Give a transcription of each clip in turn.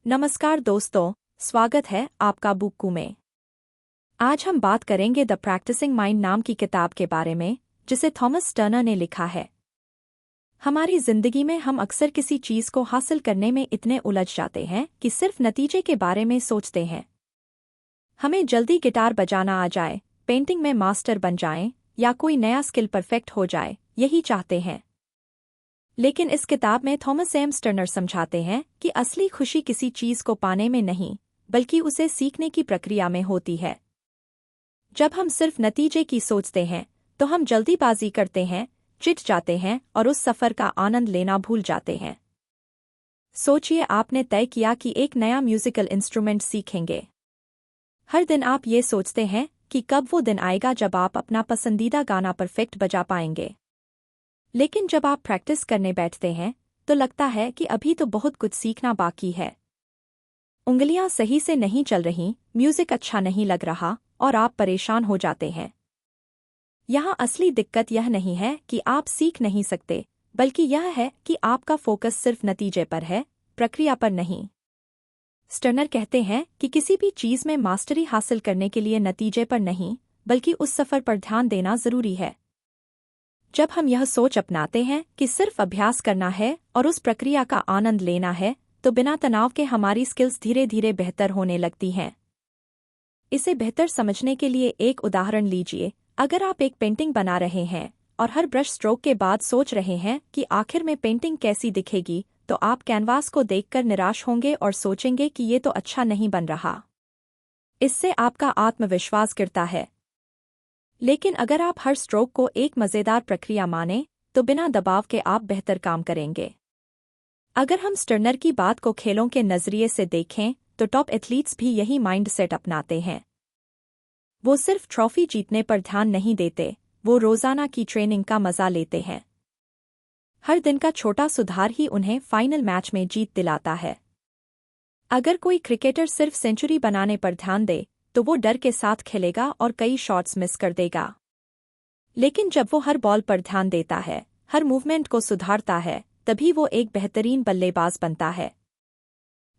नमस्कार दोस्तों, स्वागत है आपका बुक्कू में। आज हम बात करेंगे द प्रैक्टिसिंग माइंड नाम की किताब के बारे में, जिसे थॉमस टर्नर ने लिखा है। हमारी जिंदगी में हम अक्सर किसी चीज को हासिल करने में इतने उलझ जाते हैं कि सिर्फ नतीजे के बारे में सोचते हैं। हमें जल्दी गिटार बजाना आ जाए, पेंटिंग में मास्टर बन जाएं, या कोई नया स्किल परफेक्ट हो जाए, यही चाहते हैं। लेकिन इस किताब में थॉमस एम टर्नर समझाते हैं कि असली खुशी किसी चीज को पाने में नहीं, बल्कि उसे सीखने की प्रक्रिया में होती है। जब हम सिर्फ नतीजे की सोचते हैं तो हम जल्दीबाजी करते हैं, चिढ़ जाते हैं और उस सफर का आनंद लेना भूल जाते हैं। सोचिए, आपने तय किया कि एक नया म्यूजिकल इंस्ट्रूमेंट सीखेंगे। हर दिन आप ये सोचते हैं कि कब वो दिन आएगा जब आप अपना पसंदीदा गाना परफेक्ट बजा पाएंगे। लेकिन जब आप प्रैक्टिस करने बैठते हैं तो लगता है कि अभी तो बहुत कुछ सीखना बाकी है। उंगलियां सही से नहीं चल रही, म्यूजिक अच्छा नहीं लग रहा और आप परेशान हो जाते हैं। यहाँ असली दिक्कत यह नहीं है कि आप सीख नहीं सकते, बल्कि यह है कि आपका फोकस सिर्फ नतीजे पर है, प्रक्रिया पर नहीं। टर्नर कहते हैं कि किसी भी चीज में मास्टरी हासिल करने के लिए नतीजे पर नहीं, बल्कि उस सफर पर ध्यान देना जरूरी है। जब हम यह सोच अपनाते हैं कि सिर्फ अभ्यास करना है और उस प्रक्रिया का आनंद लेना है, तो बिना तनाव के हमारी स्किल्स धीरे धीरे बेहतर होने लगती हैं। इसे बेहतर समझने के लिए एक उदाहरण लीजिए। अगर आप एक पेंटिंग बना रहे हैं और हर ब्रश स्ट्रोक के बाद सोच रहे हैं कि आखिर में पेंटिंग कैसी दिखेगी, तो आप कैनवास को देखकर निराश होंगे और सोचेंगे कि ये तो अच्छा नहीं बन रहा। इससे आपका आत्मविश्वास गिरता है। लेकिन अगर आप हर स्ट्रोक को एक मज़ेदार प्रक्रिया मानें, तो बिना दबाव के आप बेहतर काम करेंगे। अगर हम टर्नर की बात को खेलों के नज़रिए से देखें, तो टॉप एथलीट्स भी यही माइंडसेट अपनाते हैं। वो सिर्फ ट्रॉफी जीतने पर ध्यान नहीं देते, वो रोज़ाना की ट्रेनिंग का मज़ा लेते हैं। हर दिन का छोटा सुधार ही उन्हें फाइनल मैच में जीत दिलाता है। अगर कोई क्रिकेटर सिर्फ सेंचुरी बनाने पर ध्यान दे, तो वो डर के साथ खेलेगा और कई शॉट्स मिस कर देगा। लेकिन जब वो हर बॉल पर ध्यान देता है, हर मूवमेंट को सुधारता है, तभी वो एक बेहतरीन बल्लेबाज बनता है।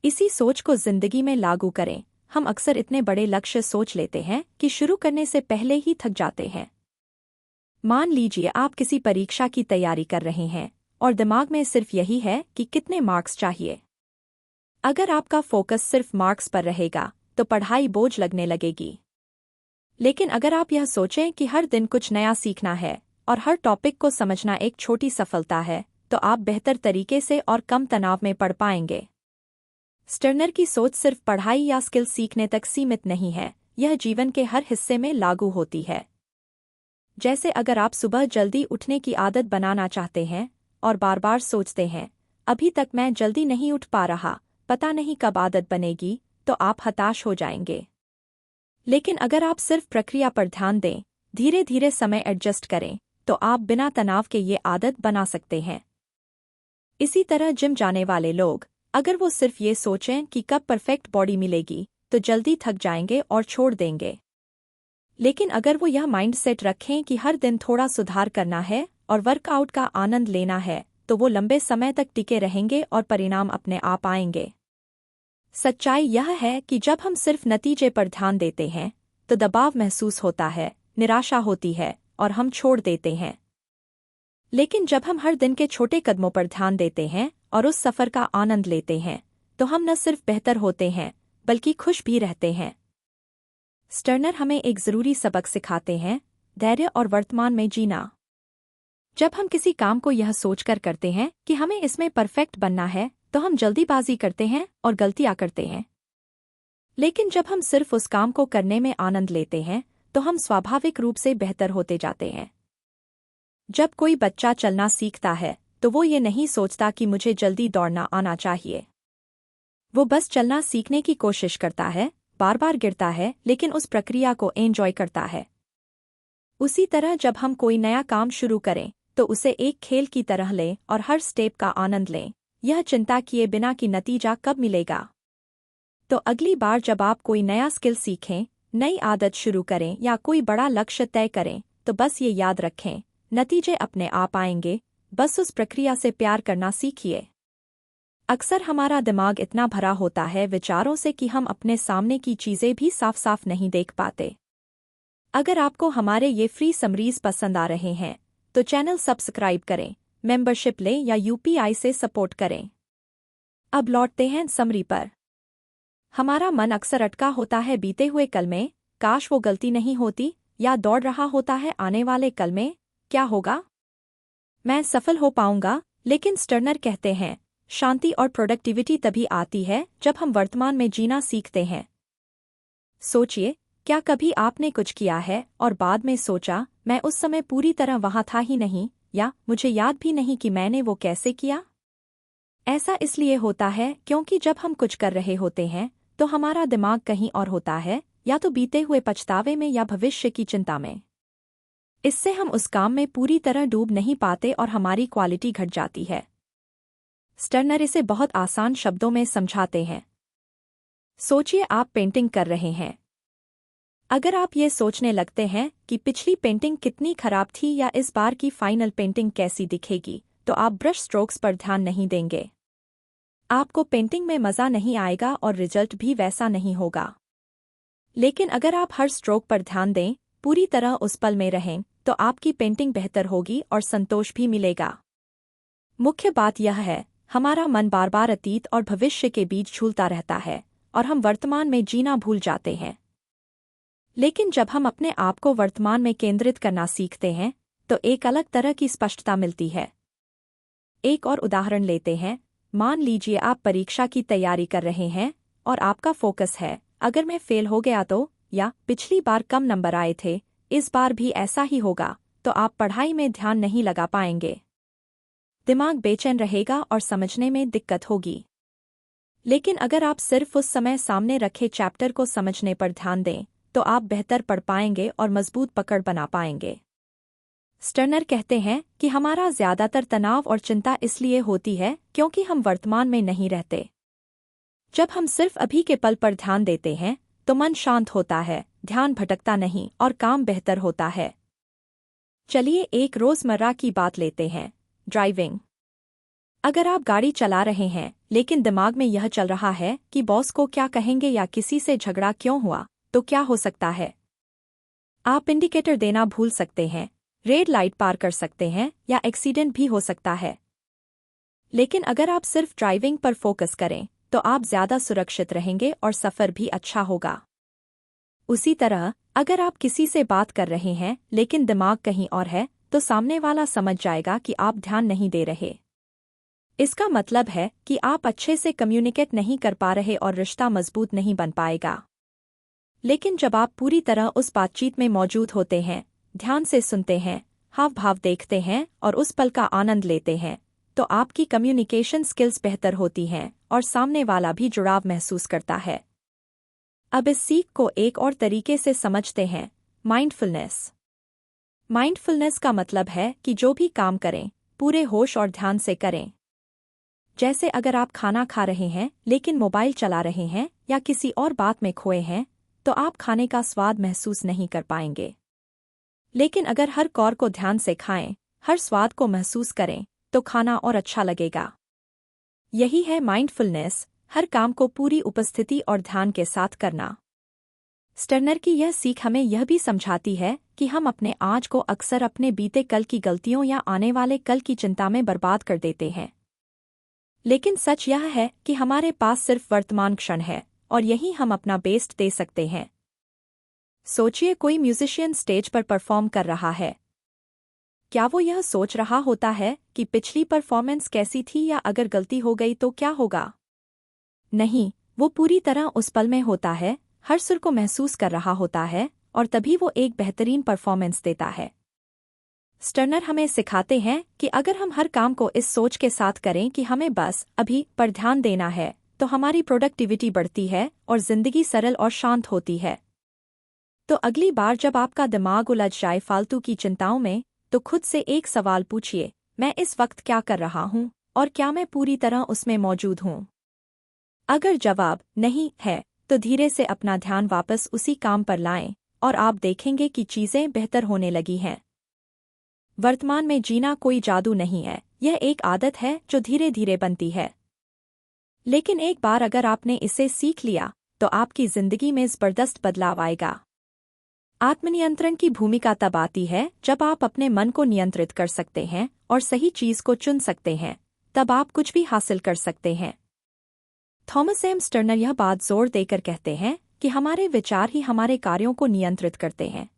इसी सोच को जिंदगी में लागू करें। हम अक्सर इतने बड़े लक्ष्य सोच लेते हैं कि शुरू करने से पहले ही थक जाते हैं। मान लीजिए आप किसी परीक्षा की तैयारी कर रहे हैं और दिमाग में सिर्फ यही है कि कितने मार्क्स चाहिए। अगर आपका फोकस सिर्फ मार्क्स पर रहेगा, तो पढ़ाई बोझ लगने लगेगी। लेकिन अगर आप यह सोचें कि हर दिन कुछ नया सीखना है और हर टॉपिक को समझना एक छोटी सफलता है, तो आप बेहतर तरीके से और कम तनाव में पढ़ पाएंगे। टर्नर की सोच सिर्फ पढ़ाई या स्किल सीखने तक सीमित नहीं है, यह जीवन के हर हिस्से में लागू होती है। जैसे अगर आप सुबह जल्दी उठने की आदत बनाना चाहते हैं और बार बार सोचते हैं, अभी तक मैं जल्दी नहीं उठ पा रहा, पता नहीं कब आदत बनेगी, तो आप हताश हो जाएंगे। लेकिन अगर आप सिर्फ प्रक्रिया पर ध्यान दें, धीरे धीरे समय एडजस्ट करें, तो आप बिना तनाव के ये आदत बना सकते हैं। इसी तरह जिम जाने वाले लोग, अगर वो सिर्फ ये सोचें कि कब परफेक्ट बॉडी मिलेगी, तो जल्दी थक जाएंगे और छोड़ देंगे। लेकिन अगर वो यह माइंडसेट रखें कि हर दिन थोड़ा सुधार करना है और वर्कआउट का आनंद लेना है, तो वो लंबे समय तक टिके रहेंगे और परिणाम अपने आप आएंगे। सच्चाई यह है कि जब हम सिर्फ नतीजे पर ध्यान देते हैं, तो दबाव महसूस होता है, निराशा होती है और हम छोड़ देते हैं। लेकिन जब हम हर दिन के छोटे कदमों पर ध्यान देते हैं और उस सफर का आनंद लेते हैं, तो हम न सिर्फ बेहतर होते हैं, बल्कि खुश भी रहते हैं। टर्नर हमें एक जरूरी सबक सिखाते हैं, धैर्य और वर्तमान में जीना। जब हम किसी काम को यह सोचकर करते हैं कि हमें इसमें परफेक्ट बनना है, तो हम जल्दीबाजी करते हैं और गलतियां करते हैं। लेकिन जब हम सिर्फ उस काम को करने में आनंद लेते हैं, तो हम स्वाभाविक रूप से बेहतर होते जाते हैं। जब कोई बच्चा चलना सीखता है, तो वो ये नहीं सोचता कि मुझे जल्दी दौड़ना आना चाहिए। वो बस चलना सीखने की कोशिश करता है, बार बार गिरता है, लेकिन उस प्रक्रिया को एंजॉय करता है। उसी तरह जब हम कोई नया काम शुरू करें, तो उसे एक खेल की तरह लें और हर स्टेप का आनंद लें, यह चिंता किए बिना कि नतीजा कब मिलेगा। तो अगली बार जब आप कोई नया स्किल सीखें, नई आदत शुरू करें या कोई बड़ा लक्ष्य तय करें, तो बस ये याद रखें, नतीजे अपने आप आएंगे, बस उस प्रक्रिया से प्यार करना सीखिए। अक्सर हमारा दिमाग इतना भरा होता है विचारों से कि हम अपने सामने की चीज़ें भी साफ साफ नहीं देख पाते। अगर आपको हमारे ये फ्री समरीज पसंद आ रहे हैं तो चैनल सब्सक्राइब करें, मेंबरशिप लें या यूपीआई से सपोर्ट करें। अब लौटते हैं समरी पर। हमारा मन अक्सर अटका होता है बीते हुए कल में, काश वो गलती नहीं होती, या दौड़ रहा होता है आने वाले कल में, क्या होगा, मैं सफल हो पाऊंगा। लेकिन स्टर्नर कहते हैं शांति और प्रोडक्टिविटी तभी आती है जब हम वर्तमान में जीना सीखते हैं। सोचिए, क्या कभी आपने कुछ किया है और बाद में सोचा मैं उस समय पूरी तरह वहां था ही नहीं, या मुझे याद भी नहीं कि मैंने वो कैसे किया। ऐसा इसलिए होता है क्योंकि जब हम कुछ कर रहे होते हैं तो हमारा दिमाग कहीं और होता है, या तो बीते हुए पछतावे में या भविष्य की चिंता में। इससे हम उस काम में पूरी तरह डूब नहीं पाते और हमारी क्वालिटी घट जाती है। स्टर्नर इसे बहुत आसान शब्दों में समझाते हैं। सोचिए, आप पेंटिंग कर रहे हैं। अगर आप ये सोचने लगते हैं कि पिछली पेंटिंग कितनी खराब थी या इस बार की फाइनल पेंटिंग कैसी दिखेगी, तो आप ब्रश स्ट्रोक्स पर ध्यान नहीं देंगे। आपको पेंटिंग में मज़ा नहीं आएगा और रिजल्ट भी वैसा नहीं होगा। लेकिन अगर आप हर स्ट्रोक पर ध्यान दें, पूरी तरह उस पल में रहें, तो आपकी पेंटिंग बेहतर होगी और संतोष भी मिलेगा। मुख्य बात यह है, हमारा मन बार बार अतीत और भविष्य के बीच झूलता रहता है और हम वर्तमान में जीना भूल जाते हैं। लेकिन जब हम अपने आप को वर्तमान में केंद्रित करना सीखते हैं तो एक अलग तरह की स्पष्टता मिलती है। एक और उदाहरण लेते हैं। मान लीजिए आप परीक्षा की तैयारी कर रहे हैं और आपका फोकस है, अगर मैं फेल हो गया तो, या पिछली बार कम नंबर आए थे, इस बार भी ऐसा ही होगा, तो आप पढ़ाई में ध्यान नहीं लगा पाएंगे। दिमाग बेचैन रहेगा और समझने में दिक्कत होगी। लेकिन अगर आप सिर्फ उस समय सामने रखे चैप्टर को समझने पर ध्यान दें तो आप बेहतर पढ़ पाएंगे और मजबूत पकड़ बना पाएंगे। स्टर्नर कहते हैं कि हमारा ज्यादातर तनाव और चिंता इसलिए होती है क्योंकि हम वर्तमान में नहीं रहते। जब हम सिर्फ अभी के पल पर ध्यान देते हैं तो मन शांत होता है, ध्यान भटकता नहीं और काम बेहतर होता है। चलिए एक रोजमर्रा की बात लेते हैं, ड्राइविंग। अगर आप गाड़ी चला रहे हैं लेकिन दिमाग में यह चल रहा है कि बॉस को क्या कहेंगे या किसी से झगड़ा क्यों हुआ, तो क्या हो सकता है। आप इंडिकेटर देना भूल सकते हैं, रेड लाइट पार कर सकते हैं या एक्सीडेंट भी हो सकता है। लेकिन अगर आप सिर्फ ड्राइविंग पर फोकस करें तो आप ज्यादा सुरक्षित रहेंगे और सफर भी अच्छा होगा। उसी तरह अगर आप किसी से बात कर रहे हैं लेकिन दिमाग कहीं और है तो सामने वाला समझ जाएगा कि आप ध्यान नहीं दे रहे। इसका मतलब है कि आप अच्छे से कम्युनिकेट नहीं कर पा रहे और रिश्ता मजबूत नहीं बन पाएगा। लेकिन जब आप पूरी तरह उस बातचीत में मौजूद होते हैं, ध्यान से सुनते हैं, हाव भाव देखते हैं और उस पल का आनंद लेते हैं, तो आपकी कम्युनिकेशन स्किल्स बेहतर होती हैं और सामने वाला भी जुड़ाव महसूस करता है। अब इस सीख को एक और तरीके से समझते हैं, माइंडफुलनेस। माइंडफुलनेस का मतलब है कि जो भी काम करें पूरे होश और ध्यान से करें। जैसे अगर आप खाना खा रहे हैं लेकिन मोबाइल चला रहे हैं या किसी और बात में खोए हैं तो आप खाने का स्वाद महसूस नहीं कर पाएंगे। लेकिन अगर हर कौर को ध्यान से खाएं, हर स्वाद को महसूस करें, तो खाना और अच्छा लगेगा। यही है माइंडफुलनेस, हर काम को पूरी उपस्थिति और ध्यान के साथ करना। स्टर्नर की यह सीख हमें यह भी समझाती है कि हम अपने आज को अक्सर अपने बीते कल की गलतियों या आने वाले कल की चिंता में बर्बाद कर देते हैं। लेकिन सच यह है कि हमारे पास सिर्फ वर्तमान क्षण है और यही हम अपना बेस्ट दे सकते हैं। सोचिए, कोई म्यूजिशियन स्टेज पर परफॉर्म कर रहा है। क्या वो यह सोच रहा होता है कि पिछली परफॉर्मेंस कैसी थी या अगर गलती हो गई तो क्या होगा? नहीं, वो पूरी तरह उस पल में होता है, हर सुर को महसूस कर रहा होता है और तभी वो एक बेहतरीन परफॉर्मेंस देता है। स्टर्नर हमें सिखाते हैं कि अगर हम हर काम को इस सोच के साथ करें कि हमें बस अभी पर ध्यान देना है, तो हमारी प्रोडक्टिविटी बढ़ती है और जिंदगी सरल और शांत होती है। तो अगली बार जब आपका दिमाग उलझ जाए फालतू की चिंताओं में, तो खुद से एक सवाल पूछिए, मैं इस वक्त क्या कर रहा हूँ और क्या मैं पूरी तरह उसमें मौजूद हूँ? अगर जवाब नहीं है तो धीरे से अपना ध्यान वापस उसी काम पर लाएं और आप देखेंगे कि चीज़ें बेहतर होने लगी हैं। वर्तमान में जीना कोई जादू नहीं है, यह एक आदत है जो धीरे धीरे बनती है। लेकिन एक बार अगर आपने इसे सीख लिया तो आपकी जिंदगी में जबरदस्त बदलाव आएगा। आत्मनियंत्रण की भूमिका तब आती है जब आप अपने मन को नियंत्रित कर सकते हैं और सही चीज को चुन सकते हैं, तब आप कुछ भी हासिल कर सकते हैं। थॉमस एम स्टर्नर यह बात जोर देकर कहते हैं कि हमारे विचार ही हमारे कार्यों को नियंत्रित करते हैं।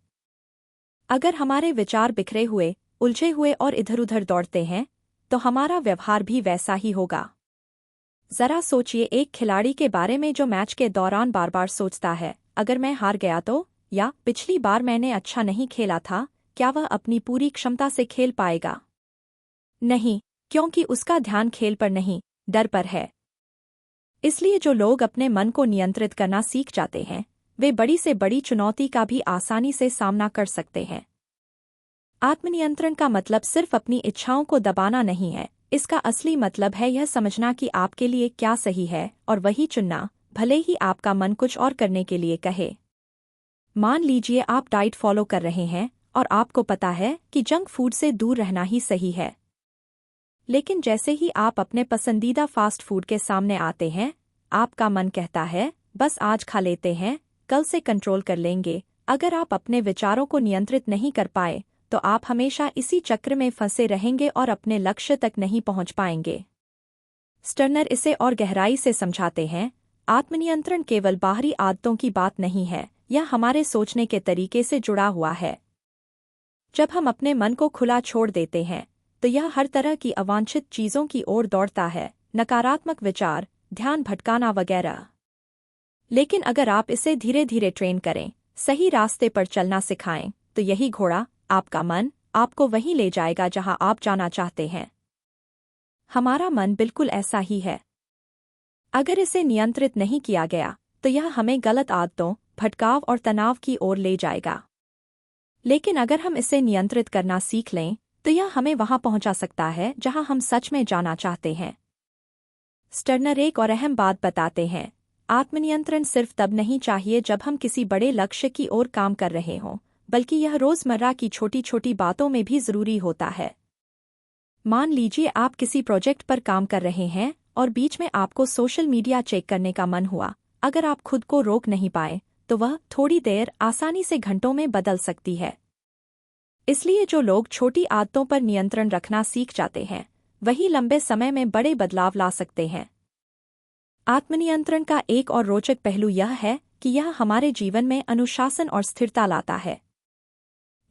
अगर हमारे विचार बिखरे हुए, उलझे हुए और इधर-उधर दौड़ते हैं, तो हमारा व्यवहार भी वैसा ही होगा। जरा सोचिए एक खिलाड़ी के बारे में जो मैच के दौरान बार बार सोचता है, अगर मैं हार गया तो, या पिछली बार मैंने अच्छा नहीं खेला था, क्या वह अपनी पूरी क्षमता से खेल पाएगा? नहीं, क्योंकि उसका ध्यान खेल पर नहीं, डर पर है। इसलिए जो लोग अपने मन को नियंत्रित करना सीख जाते हैं, वे बड़ी से बड़ी चुनौती का भी आसानी से सामना कर सकते हैं। आत्मनियंत्रण का मतलब सिर्फ अपनी इच्छाओं को दबाना नहीं है, इसका असली मतलब है यह समझना कि आपके लिए क्या सही है और वही चुनना, भले ही आपका मन कुछ और करने के लिए कहे। मान लीजिए आप डाइट फॉलो कर रहे हैं और आपको पता है कि जंक फूड से दूर रहना ही सही है। लेकिन जैसे ही आप अपने पसंदीदा फास्ट फूड के सामने आते हैं, आपका मन कहता है, बस आज खा लेते हैं, कल से कंट्रोल कर लेंगे। अगर आप अपने विचारों को नियंत्रित नहीं कर पाए, तो आप हमेशा इसी चक्र में फंसे रहेंगे और अपने लक्ष्य तक नहीं पहुंच पाएंगे। स्टर्नर इसे और गहराई से समझाते हैं, आत्मनियंत्रण केवल बाहरी आदतों की बात नहीं है, यह हमारे सोचने के तरीके से जुड़ा हुआ है। जब हम अपने मन को खुला छोड़ देते हैं, तो यह हर तरह की अवांछित चीजों की ओर दौड़ता है, नकारात्मक विचार, ध्यान भटकाना वगैरह। लेकिन अगर आप इसे धीरे धीरे ट्रेन करें, सही रास्ते पर चलना सिखाएं, तो यही घोड़ा, आपका मन, आपको वहीं ले जाएगा जहां आप जाना चाहते हैं। हमारा मन बिल्कुल ऐसा ही है। अगर इसे नियंत्रित नहीं किया गया, तो यह हमें गलत आदतों, भटकाव और तनाव की ओर ले जाएगा। लेकिन अगर हम इसे नियंत्रित करना सीख लें, तो यह हमें वहां पहुंचा सकता है जहां हम सच में जाना चाहते हैं। स्टर्नर एक और अहम बात बताते हैं, आत्मनियंत्रण सिर्फ तब नहीं चाहिए जब हम किसी बड़े लक्ष्य की ओर काम कर रहे हों, बल्कि यह रोजमर्रा की छोटी छोटी बातों में भी जरूरी होता है। मान लीजिए आप किसी प्रोजेक्ट पर काम कर रहे हैं और बीच में आपको सोशल मीडिया चेक करने का मन हुआ। अगर आप खुद को रोक नहीं पाए, तो वह थोड़ी देर आसानी से घंटों में बदल सकती है। इसलिए जो लोग छोटी आदतों पर नियंत्रण रखना सीख जाते हैं, वही लंबे समय में बड़े बदलाव ला सकते हैं। आत्मनियंत्रण का एक और रोचक पहलू यह है कि यह हमारे जीवन में अनुशासन और स्थिरता लाता है।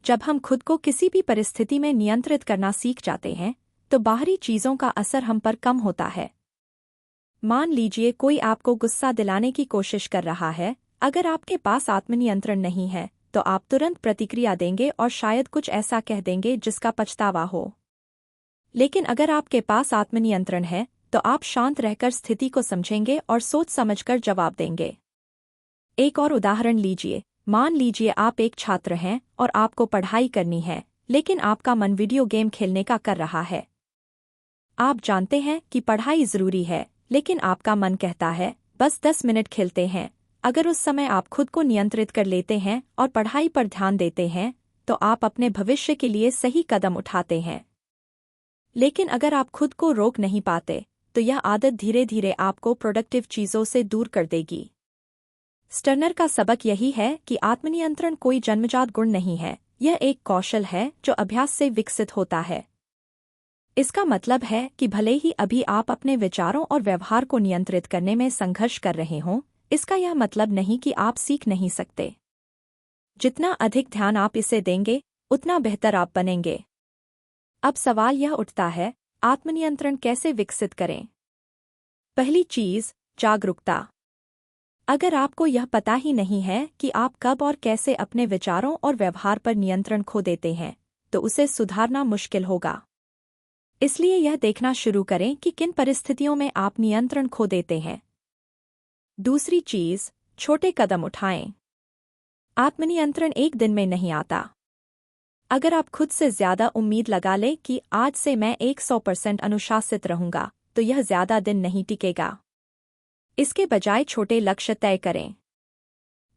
जब हम खुद को किसी भी परिस्थिति में नियंत्रित करना सीख जाते हैं, तो बाहरी चीजों का असर हम पर कम होता है। मान लीजिए कोई आपको गुस्सा दिलाने की कोशिश कर रहा है, अगर आपके पास आत्मनियंत्रण नहीं है, तो आप तुरंत प्रतिक्रिया देंगे और शायद कुछ ऐसा कह देंगे जिसका पछतावा हो। लेकिन अगर आपके पास आत्मनियंत्रण है, तो आप शांत रहकर स्थिति को समझेंगे और सोच समझकर जवाब देंगे। एक और उदाहरण लीजिए, मान लीजिए आप एक छात्र हैं और आपको पढ़ाई करनी है, लेकिन आपका मन वीडियो गेम खेलने का कर रहा है। आप जानते हैं कि पढ़ाई जरूरी है, लेकिन आपका मन कहता है, बस 10 मिनट खेलते हैं। अगर उस समय आप खुद को नियंत्रित कर लेते हैं और पढ़ाई पर ध्यान देते हैं, तो आप अपने भविष्य के लिए सही कदम उठाते हैं। लेकिन अगर आप खुद को रोक नहीं पाते, तो यह आदत धीरे धीरे आपको प्रोडक्टिव चीजों से दूर कर देगी। स्टर्नर का सबक यही है कि आत्मनियंत्रण कोई जन्मजात गुण नहीं है, यह एक कौशल है जो अभ्यास से विकसित होता है। इसका मतलब है कि भले ही अभी आप अपने विचारों और व्यवहार को नियंत्रित करने में संघर्ष कर रहे हों, इसका यह मतलब नहीं कि आप सीख नहीं सकते। जितना अधिक ध्यान आप इसे देंगे, उतना बेहतर आप बनेंगे। अब सवाल यह उठता है, आत्मनियंत्रण कैसे विकसित करें? पहली चीज, जागरूकता। अगर आपको यह पता ही नहीं है कि आप कब और कैसे अपने विचारों और व्यवहार पर नियंत्रण खो देते हैं, तो उसे सुधारना मुश्किल होगा। इसलिए यह देखना शुरू करें कि किन परिस्थितियों में आप नियंत्रण खो देते हैं। दूसरी चीज, छोटे कदम उठाएं। आत्मनियंत्रण एक दिन में नहीं आता। अगर आप खुद से ज्यादा उम्मीद लगा लें कि आज से मैं 100% अनुशासित रहूंगा, तो यह ज्यादा दिन नहीं टिकेगा। इसके बजाय छोटे लक्ष्य तय करें।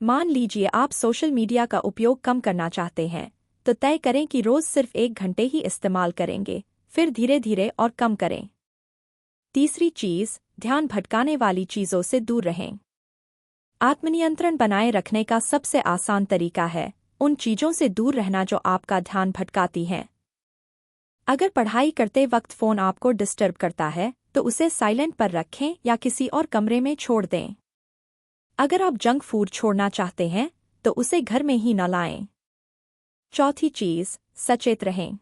मान लीजिए आप सोशल मीडिया का उपयोग कम करना चाहते हैं, तो तय करें कि रोज सिर्फ 1 घंटे ही इस्तेमाल करेंगे, फिर धीरे धीरे और कम करें। तीसरी चीज, ध्यान भटकाने वाली चीज़ों से दूर रहें। आत्मनियंत्रण बनाए रखने का सबसे आसान तरीका है उन चीज़ों से दूर रहना जो आपका ध्यान भटकाती हैं। अगर पढ़ाई करते वक्त फ़ोन आपको डिस्टर्ब करता है तो उसे साइलेंट पर रखें या किसी और कमरे में छोड़ दें। अगर आप जंक फूड छोड़ना चाहते हैं तो उसे घर में ही न लाएं। चौथी चीज़, सचेत रहें।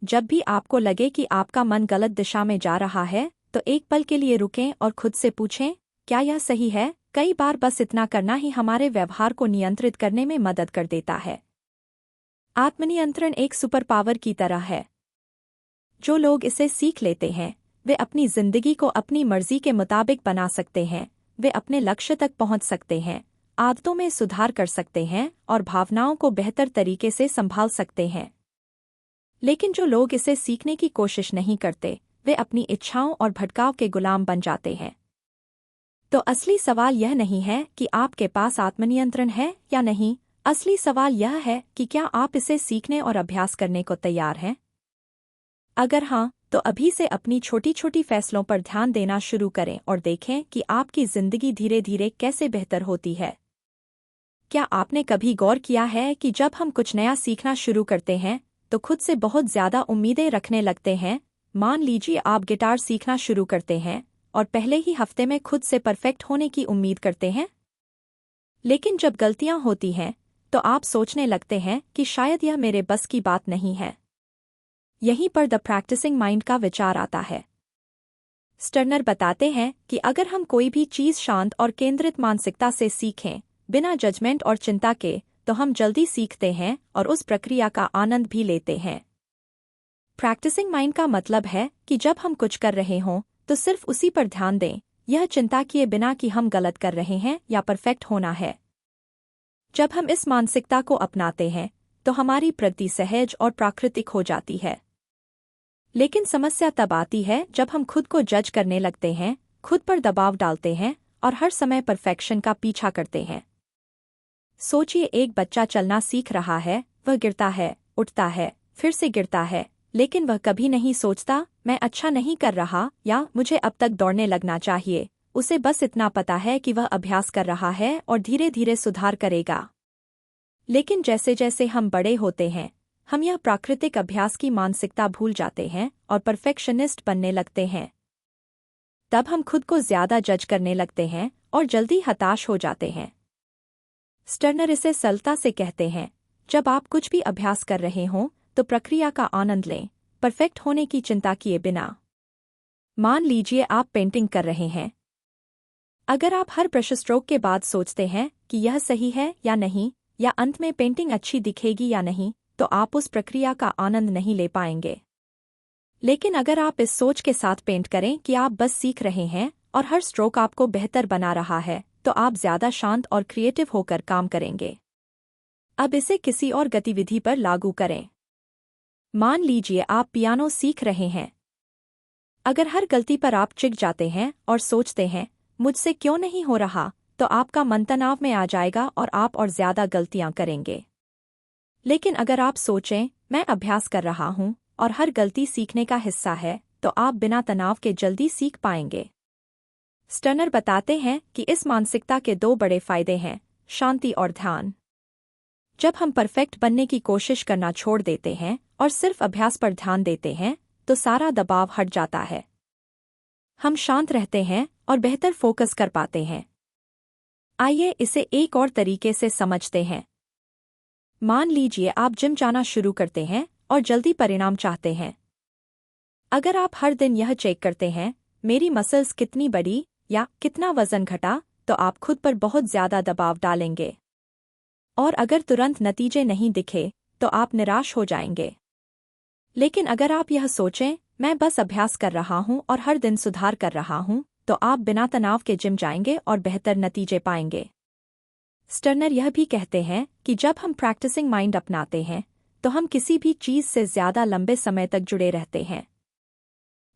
जब भी आपको लगे कि आपका मन गलत दिशा में जा रहा है तो एक पल के लिए रुकें और खुद से पूछें, क्या यह सही है? कई बार बस इतना करना ही हमारे व्यवहार को नियंत्रित करने में मदद कर देता है। आत्मनियंत्रण एक सुपर पावर की तरह है। जो लोग इसे सीख लेते हैं वे अपनी जिंदगी को अपनी मर्जी के मुताबिक बना सकते हैं। वे अपने लक्ष्य तक पहुंच सकते हैं, आदतों में सुधार कर सकते हैं और भावनाओं को बेहतर तरीके से संभाल सकते हैं। लेकिन जो लोग इसे सीखने की कोशिश नहीं करते वे अपनी इच्छाओं और भटकाव के गुलाम बन जाते हैं। तो असली सवाल यह नहीं है कि आपके पास आत्मनियंत्रण है या नहीं, असली सवाल यह है कि क्या आप इसे सीखने और अभ्यास करने को तैयार हैं। अगर हाँ, तो अभी से अपनी छोटी छोटी फैसलों पर ध्यान देना शुरू करें और देखें कि आपकी जिंदगी धीरे धीरे कैसे बेहतर होती है। क्या आपने कभी गौर किया है कि जब हम कुछ नया सीखना शुरू करते हैं तो खुद से बहुत ज़्यादा उम्मीदें रखने लगते हैं। मान लीजिए आप गिटार सीखना शुरू करते हैं और पहले ही हफ्ते में खुद से परफेक्ट होने की उम्मीद करते हैं। लेकिन जब गलतियां होती हैं तो आप सोचने लगते हैं कि शायद यह मेरे बस की बात नहीं है। यहीं पर द प्रैक्टिसिंग माइंड का विचार आता है। स्टर्नर बताते हैं कि अगर हम कोई भी चीज़ शांत और केंद्रित मानसिकता से सीखें, बिना जजमेंट और चिंता के, तो हम जल्दी सीखते हैं और उस प्रक्रिया का आनंद भी लेते हैं। प्रैक्टिसिंग माइंड का मतलब है कि जब हम कुछ कर रहे हों तो सिर्फ उसी पर ध्यान दें, यह चिंता किए बिना कि हम गलत कर रहे हैं या परफेक्ट होना है। जब हम इस मानसिकता को अपनाते हैं तो हमारी प्रति सहज और प्राकृतिक हो जाती है। लेकिन समस्या तब आती है जब हम खुद को जज करने लगते हैं, खुद पर दबाव डालते हैं और हर समय परफेक्शन का पीछा करते हैं। सोचिए, एक बच्चा चलना सीख रहा है, वह गिरता है, उठता है, फिर से गिरता है, लेकिन वह कभी नहीं सोचता मैं अच्छा नहीं कर रहा या मुझे अब तक दौड़ने लगना चाहिए। उसे बस इतना पता है कि वह अभ्यास कर रहा है और धीरे धीरे सुधार करेगा। लेकिन जैसे जैसे हम बड़े होते हैं हम यह प्राकृतिक अभ्यास की मानसिकता भूल जाते हैं और परफेक्शनिस्ट बनने लगते हैं। तब हम खुद को ज्यादा जज करने लगते हैं और जल्दी हताश हो जाते हैं। स्टर्नर इसे सरलता से कहते हैं, जब आप कुछ भी अभ्यास कर रहे हों तो प्रक्रिया का आनंद लें, परफेक्ट होने की चिंता किए बिना। मान लीजिए आप पेंटिंग कर रहे हैं। अगर आप हर ब्रश स्ट्रोक के बाद सोचते हैं कि यह सही है या नहीं, या अंत में पेंटिंग अच्छी दिखेगी या नहीं, तो आप उस प्रक्रिया का आनंद नहीं ले पाएंगे। लेकिन अगर आप इस सोच के साथ पेंट करें कि आप बस सीख रहे हैं और हर स्ट्रोक आपको बेहतर बना रहा है, तो आप ज्यादा शांत और क्रिएटिव होकर काम करेंगे। अब इसे किसी और गतिविधि पर लागू करें। मान लीजिए आप पियानो सीख रहे हैं। अगर हर गलती पर आप चिढ़ जाते हैं और सोचते हैं मुझसे क्यों नहीं हो रहा, तो आपका मन तनाव में आ जाएगा और आप और ज्यादा गलतियां करेंगे। लेकिन अगर आप सोचें मैं अभ्यास कर रहा हूं और हर गलती सीखने का हिस्सा है, तो आप बिना तनाव के जल्दी सीख पाएंगे। स्टर्नर बताते हैं कि इस मानसिकता के दो बड़े फायदे हैं, शांति और ध्यान। जब हम परफेक्ट बनने की कोशिश करना छोड़ देते हैं और सिर्फ अभ्यास पर ध्यान देते हैं तो सारा दबाव हट जाता है। हम शांत रहते हैं और बेहतर फोकस कर पाते हैं। आइए इसे एक और तरीके से समझते हैं। मान लीजिए आप जिम जाना शुरू करते हैं और जल्दी परिणाम चाहते हैं। अगर आप हर दिन यह चेक करते हैं मेरी मसल्स कितनी बड़ी या कितना वजन घटा, तो आप खुद पर बहुत ज्यादा दबाव डालेंगे। और अगर तुरंत नतीजे नहीं दिखे तो आप निराश हो जाएंगे। लेकिन अगर आप यह सोचें मैं बस अभ्यास कर रहा हूं और हर दिन सुधार कर रहा हूं, तो आप बिना तनाव के जिम जाएंगे और बेहतर नतीजे पाएंगे। स्टर्नर यह भी कहते हैं कि जब हम प्रैक्टिसिंग माइंड अपनाते हैं तो हम किसी भी चीज से ज्यादा लंबे समय तक जुड़े रहते हैं।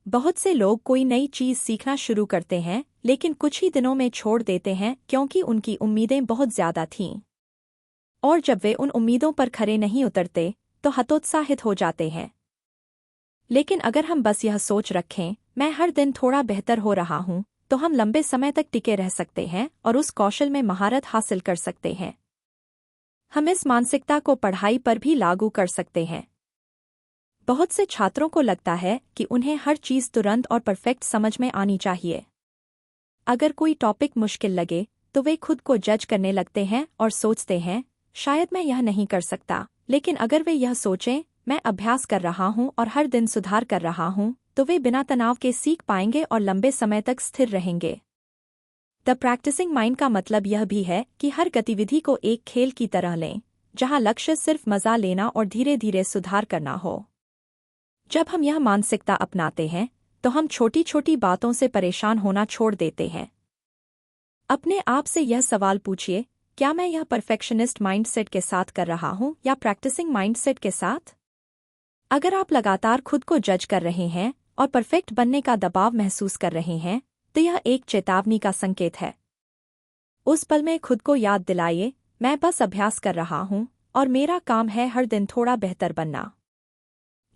बहुत से लोग कोई नई चीज सीखना शुरू करते हैं लेकिन कुछ ही दिनों में छोड़ देते हैं क्योंकि उनकी उम्मीदें बहुत ज्यादा थीं। और जब वे उन उम्मीदों पर खरे नहीं उतरते तो हतोत्साहित हो जाते हैं। लेकिन अगर हम बस यह सोच रखें मैं हर दिन थोड़ा बेहतर हो रहा हूँ, तो हम लंबे समय तक टिके रह सकते हैं और उस कौशल में महारत हासिल कर सकते हैं। हम इस मानसिकता को पढ़ाई पर भी लागू कर सकते हैं। बहुत से छात्रों को लगता है कि उन्हें हर चीज़ तुरंत और परफेक्ट समझ में आनी चाहिए। अगर कोई टॉपिक मुश्किल लगे तो वे खुद को जज करने लगते हैं और सोचते हैं, शायद मैं यह नहीं कर सकता। लेकिन अगर वे यह सोचें, मैं अभ्यास कर रहा हूँ और हर दिन सुधार कर रहा हूँ, तो वे बिना तनाव के सीख पाएंगे और लंबे समय तक स्थिर रहेंगे। द प्रैक्टिसिंग माइंड का मतलब यह भी है कि हर गतिविधि को एक खेल की तरह लें, जहां लक्ष्य सिर्फ मजा लेना और धीरे धीरे सुधार करना हो। जब हम यह मानसिकता अपनाते हैं, तो हम छोटी छोटी बातों से परेशान होना छोड़ देते हैं। अपने आप से यह सवाल पूछिए, क्या मैं यह परफेक्शनिस्ट माइंडसेट के साथ कर रहा हूं या प्रैक्टिसिंग माइंडसेट के साथ? अगर आप लगातार खुद को जज कर रहे हैं और परफेक्ट बनने का दबाव महसूस कर रहे हैं, तो यह एक चेतावनी का संकेत है। उस पल में खुद को याद दिलाइए, मैं बस अभ्यास कर रहा हूं और मेरा काम है हर दिन थोड़ा बेहतर बनना।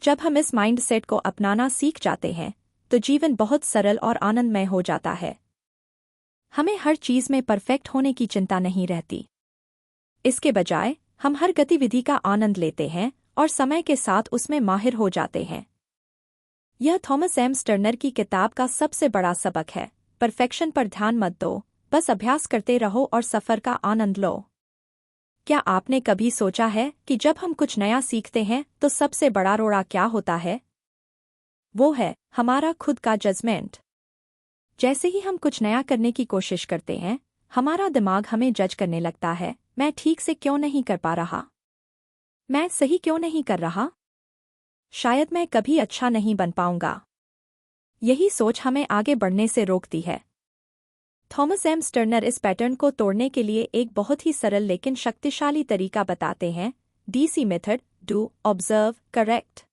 जब हम इस माइंडसेट को अपनाना सीख जाते हैं, तो जीवन बहुत सरल और आनंदमय हो जाता है। हमें हर चीज में परफेक्ट होने की चिंता नहीं रहती। इसके बजाय हम हर गतिविधि का आनंद लेते हैं और समय के साथ उसमें माहिर हो जाते हैं। यह थॉमस एम स्टर्नर की किताब का सबसे बड़ा सबक है। परफेक्शन पर ध्यान मत दो, बस अभ्यास करते रहो और सफर का आनंद लो। क्या आपने कभी सोचा है कि जब हम कुछ नया सीखते हैं तो सबसे बड़ा रोड़ा क्या होता है? वो है हमारा खुद का जजमेंट। जैसे ही हम कुछ नया करने की कोशिश करते हैं, हमारा दिमाग हमें जज करने लगता है, मैं ठीक से क्यों नहीं कर पा रहा? मैं सही क्यों नहीं कर रहा? शायद मैं कभी अच्छा नहीं बन पाऊंगा। यही सोच हमें आगे बढ़ने से रोकती है। थॉमस एम स्टर्नर इस पैटर्न को तोड़ने के लिए एक बहुत ही सरल लेकिन शक्तिशाली तरीका बताते हैं, DC method, do, observe, correct.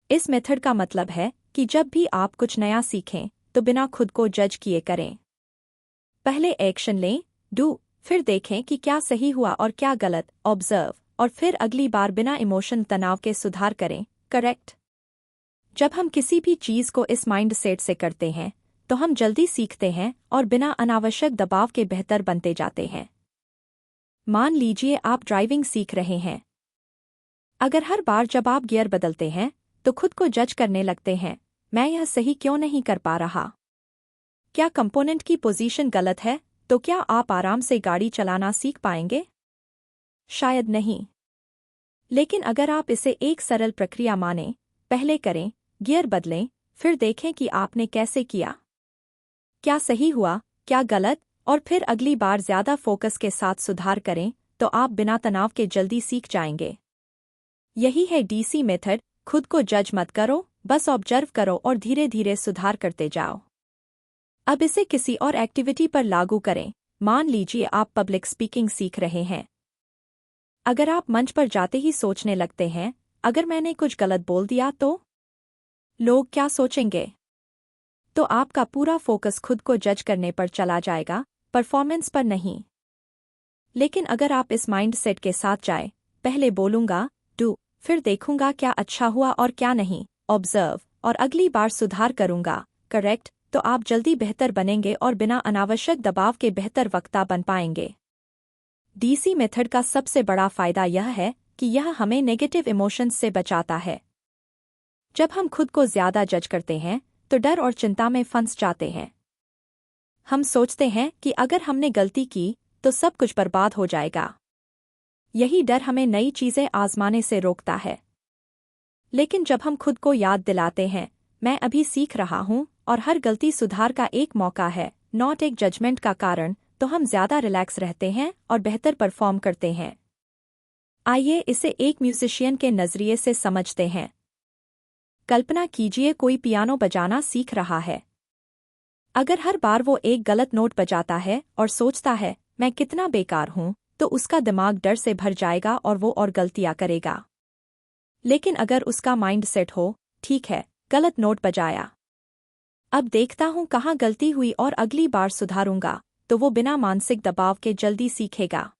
इस मेथड का मतलब है कि जब भी आप कुछ नया सीखें, तो बिना खुद को जज किए करें। पहले एक्शन लें, डू, फिर देखें कि क्या सही हुआ और क्या गलत, ऑब्जर्व, और फिर अगली बार बिना इमोशन तनाव के सुधार करें, करेक्ट। जब हम किसी भी चीज को इस माइंडसेट से करते हैं, तो हम जल्दी सीखते हैं और बिना अनावश्यक दबाव के बेहतर बनते जाते हैं। मान लीजिए आप ड्राइविंग सीख रहे हैं। अगर हर बार जब आप गियर बदलते हैं, तो खुद को जज करने लगते हैं, मैं यह सही क्यों नहीं कर पा रहा? क्या कंपोनेंट की पोजीशन गलत है? तो क्या आप आराम से गाड़ी चलाना सीख पाएंगे? शायद नहीं। लेकिन अगर आप इसे एक सरल प्रक्रिया मानें, पहले करें, गियर बदलें, फिर देखें कि आपने कैसे किया, क्या सही हुआ, क्या गलत, और फिर अगली बार ज्यादा फोकस के साथ सुधार करें, तो आप बिना तनाव के जल्दी सीख जाएंगे। यही है डीसी मेथड, खुद को जज मत करो, बस ऑब्जर्व करो और धीरे धीरे सुधार करते जाओ। अब इसे किसी और एक्टिविटी पर लागू करें। मान लीजिए आप पब्लिक स्पीकिंग सीख रहे हैं। अगर आप मंच पर जाते ही सोचने लगते हैं, अगर मैंने कुछ गलत बोल दिया तो लोग क्या सोचेंगे? तो आपका पूरा फोकस खुद को जज करने पर चला जाएगा, परफॉर्मेंस पर नहीं। लेकिन अगर आप इस माइंडसेट के साथ जाए, पहले बोलूंगा, डू, फिर देखूंगा क्या अच्छा हुआ और क्या नहीं, ऑब्जर्व, और अगली बार सुधार करूंगा, करेक्ट, तो आप जल्दी बेहतर बनेंगे और बिना अनावश्यक दबाव के बेहतर वक्ता बन पाएंगे। डीसी मेथड का सबसे बड़ा फायदा यह है कि यह हमें नेगेटिव इमोशंस से बचाता है। जब हम खुद को ज्यादा जज करते हैं, तो डर और चिंता में फंस जाते हैं। हम सोचते हैं कि अगर हमने गलती की, तो सब कुछ बर्बाद हो जाएगा। यही डर हमें नई चीजें आजमाने से रोकता है। लेकिन जब हम खुद को याद दिलाते हैं, मैं अभी सीख रहा हूं और हर गलती सुधार का एक मौका है, नॉट एक जजमेंट का कारण, तो हम ज्यादा रिलैक्स रहते हैं और बेहतर परफॉर्म करते हैं। आइए इसे एक म्यूजिशियन के नजरिए से समझते हैं। कल्पना कीजिए कोई पियानो बजाना सीख रहा है। अगर हर बार वो एक गलत नोट बजाता है और सोचता है, मैं कितना बेकार हूं, तो उसका दिमाग डर से भर जाएगा और वो और गलतियां करेगा। लेकिन अगर उसका माइंड सेट हो, ठीक है, गलत नोट बजाया, अब देखता हूं कहाँ गलती हुई और अगली बार सुधारूंगा, तो वो बिना मानसिक दबाव के जल्दी सीखेगा।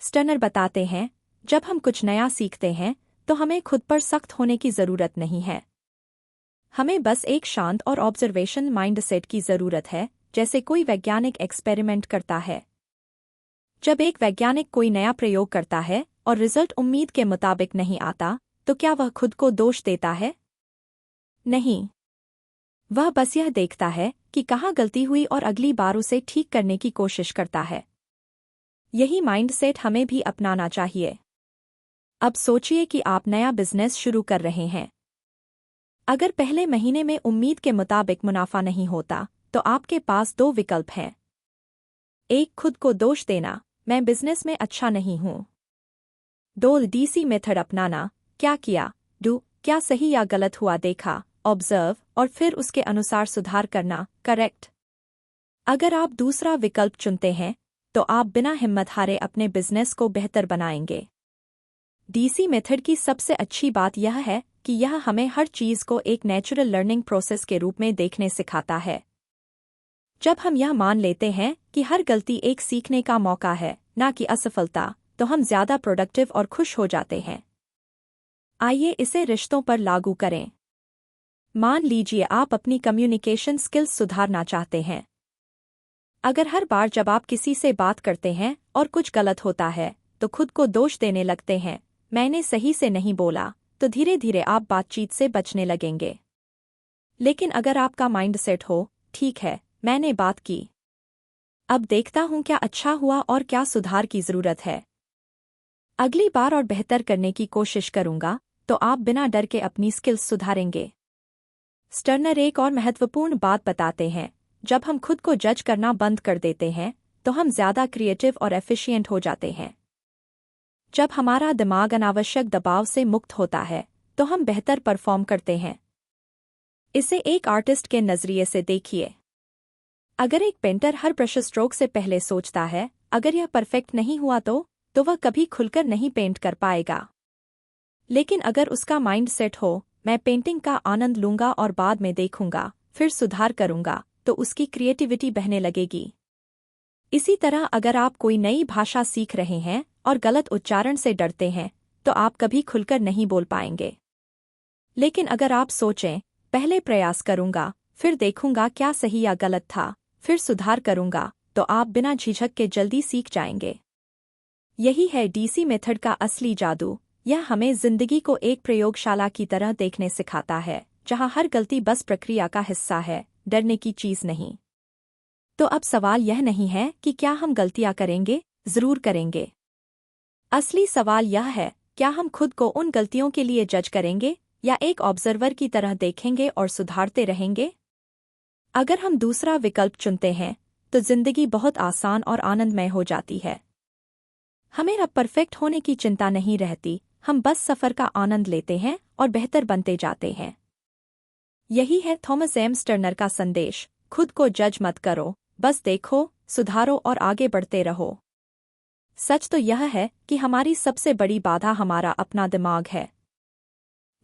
स्टर्नर बताते हैं, जब हम कुछ नया सीखते हैं, तो हमें खुद पर सख्त होने की जरूरत नहीं है। हमें बस एक शांत और ऑब्जर्वेशन माइंडसेट की जरूरत है, जैसे कोई वैज्ञानिक एक्सपेरिमेंट करता है। जब एक वैज्ञानिक कोई नया प्रयोग करता है और रिजल्ट उम्मीद के मुताबिक नहीं आता, तो क्या वह खुद को दोष देता है? नहीं। वह बस यह देखता है कि कहाँ गलती हुई और अगली बार उसे ठीक करने की कोशिश करता है। यही माइंडसेट हमें भी अपनाना चाहिए। अब सोचिए कि आप नया बिजनेस शुरू कर रहे हैं। अगर पहले महीने में उम्मीद के मुताबिक मुनाफा नहीं होता, तो आपके पास दो विकल्प हैं। एक, खुद को दोष देना, मैं बिजनेस में अच्छा नहीं हूं। दो, डीसी मेथड अपनाना, क्या किया, डू, क्या सही या गलत हुआ देखा, ऑब्जर्व, और फिर उसके अनुसार सुधार करना, करेक्ट। अगर आप दूसरा विकल्प चुनते हैं, तो आप बिना हिम्मत हारे अपने बिजनेस को बेहतर बनाएंगे। डीसी मेथड की सबसे अच्छी बात यह है कि यह हमें हर चीज को एक नेचुरल लर्निंग प्रोसेस के रूप में देखने सिखाता है। जब हम यह मान लेते हैं कि हर गलती एक सीखने का मौका है, ना कि असफलता, तो हम ज्यादा प्रोडक्टिव और खुश हो जाते हैं। आइए इसे रिश्तों पर लागू करें। मान लीजिए आप अपनी कम्युनिकेशन स्किल्स सुधारना चाहते हैं। अगर हर बार जब आप किसी से बात करते हैं और कुछ गलत होता है, तो खुद को दोष देने लगते हैं, मैंने सही से नहीं बोला, तो धीरे धीरे आप बातचीत से बचने लगेंगे। लेकिन अगर आपका माइंडसेट हो, ठीक है, मैंने बात की, अब देखता हूं क्या अच्छा हुआ और क्या सुधार की जरूरत है, अगली बार और बेहतर करने की कोशिश करूंगा, तो आप बिना डर के अपनी स्किल्स सुधारेंगे। स्टर्नर एक और महत्वपूर्ण बात बताते हैं, जब हम खुद को जज करना बंद कर देते हैं, तो हम ज्यादा क्रिएटिव और एफिशिएंट हो जाते हैं। जब हमारा दिमाग अनावश्यक दबाव से मुक्त होता है, तो हम बेहतर परफॉर्म करते हैं। इसे एक आर्टिस्ट के नजरिए से देखिए। अगर एक पेंटर हर ब्रश स्ट्रोक से पहले सोचता है, अगर यह परफेक्ट नहीं हुआ तो वह कभी खुलकर नहीं पेंट कर पाएगा। लेकिन अगर उसका माइंड सेट हो, मैं पेंटिंग का आनंद लूंगा और बाद में देखूंगा, फिर सुधार करूंगा, तो उसकी क्रिएटिविटी बहने लगेगी। इसी तरह अगर आप कोई नई भाषा सीख रहे हैं और गलत उच्चारण से डरते हैं, तो आप कभी खुलकर नहीं बोल पाएंगे। लेकिन अगर आप सोचें, पहले प्रयास करूंगा, फिर देखूंगा क्या सही या गलत था, फिर सुधार करूंगा, तो आप बिना झिझक के जल्दी सीख जाएंगे। यही है डीसी मेथड का असली जादू। यह हमें जिंदगी को एक प्रयोगशाला की तरह देखने सिखाता है, जहां हर गलती बस प्रक्रिया का हिस्सा है, डरने की चीज नहीं। तो अब सवाल यह नहीं है कि क्या हम गलतियां करेंगे, जरूर करेंगे। असली सवाल यह है, क्या हम खुद को उन गलतियों के लिए जज करेंगे या एक ऑब्जर्वर की तरह देखेंगे और सुधारते रहेंगे? अगर हम दूसरा विकल्प चुनते हैं, तो जिंदगी बहुत आसान और आनंदमय हो जाती है। हमें अब परफेक्ट होने की चिंता नहीं रहती, हम बस सफर का आनंद लेते हैं और बेहतर बनते जाते हैं। यही है थॉमस एम स्टर्नर का संदेश, खुद को जज मत करो, बस देखो, सुधारो और आगे बढ़ते रहो। सच तो यह है कि हमारी सबसे बड़ी बाधा हमारा अपना दिमाग है।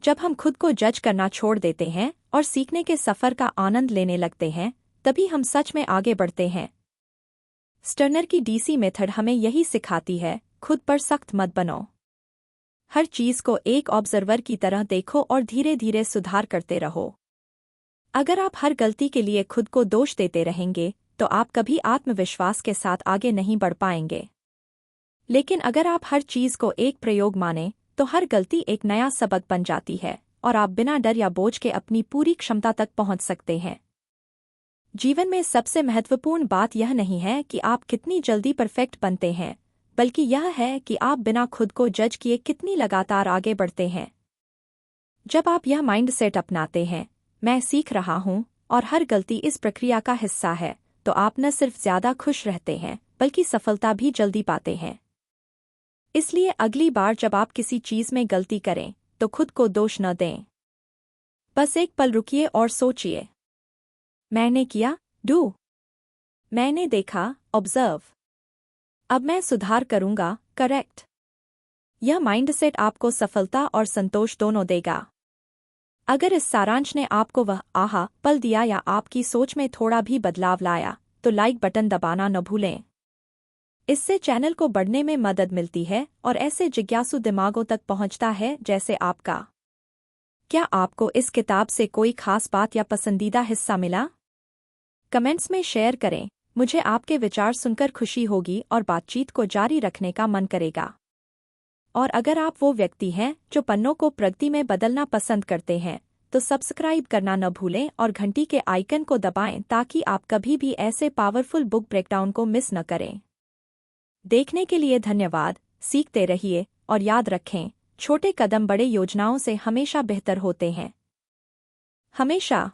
जब हम खुद को जज करना छोड़ देते हैं और सीखने के सफर का आनंद लेने लगते हैं, तभी हम सच में आगे बढ़ते हैं। स्टर्नर की डीसी मेथड हमें यही सिखाती है, खुद पर सख्त मत बनो। हर चीज को एक ऑब्जर्वर की तरह देखो और धीरे धीरे सुधार करते रहो। अगर आप हर गलती के लिए खुद को दोष देते रहेंगे, तो आप कभी आत्मविश्वास के साथ आगे नहीं बढ़ पाएंगे। लेकिन अगर आप हर चीज को एक प्रयोग माने, तो हर गलती एक नया सबक बन जाती है और आप बिना डर या बोझ के अपनी पूरी क्षमता तक पहुंच सकते हैं। जीवन में सबसे महत्वपूर्ण बात यह नहीं है कि आप कितनी जल्दी परफेक्ट बनते हैं, बल्कि यह है कि आप बिना खुद को जज किए कितनी लगातार आगे बढ़ते हैं। जब आप यह माइंडसेट अपनाते हैं, मैं सीख रहा हूं और हर गलती इस प्रक्रिया का हिस्सा है, तो आप न सिर्फ ज्यादा खुश रहते हैं, बल्कि सफलता भी जल्दी पाते हैं। इसलिए अगली बार जब आप किसी चीज में गलती करें, तो खुद को दोष न दें। बस एक पल रुकिए और सोचिए, मैंने किया, डू, मैंने देखा, ऑब्जर्व, अब मैं सुधार करूंगा, करेक्ट। यह माइंडसेट आपको सफलता और संतोष दोनों देगा। अगर इस सारांश ने आपको वह आहा पल दिया या आपकी सोच में थोड़ा भी बदलाव लाया, तो लाइक बटन दबाना न भूलें। इससे चैनल को बढ़ने में मदद मिलती है और ऐसे जिज्ञासु दिमागों तक पहुंचता है जैसे आपका। क्या आपको इस किताब से कोई खास बात या पसंदीदा हिस्सा मिला? कमेंट्स में शेयर करें। मुझे आपके विचार सुनकर खुशी होगी और बातचीत को जारी रखने का मन करेगा। और अगर आप वो व्यक्ति हैं जो पन्नों को प्रगति में बदलना पसंद करते हैं, तो सब्सक्राइब करना न भूलें और घंटी के आइकन को दबाएं ताकि आप कभी भी ऐसे पावरफुल बुक ब्रेकडाउन को मिस न करें। देखने के लिए धन्यवाद। सीखते रहिए और याद रखें, छोटे कदम बड़े योजनाओं से हमेशा बेहतर होते हैं। हमेशा।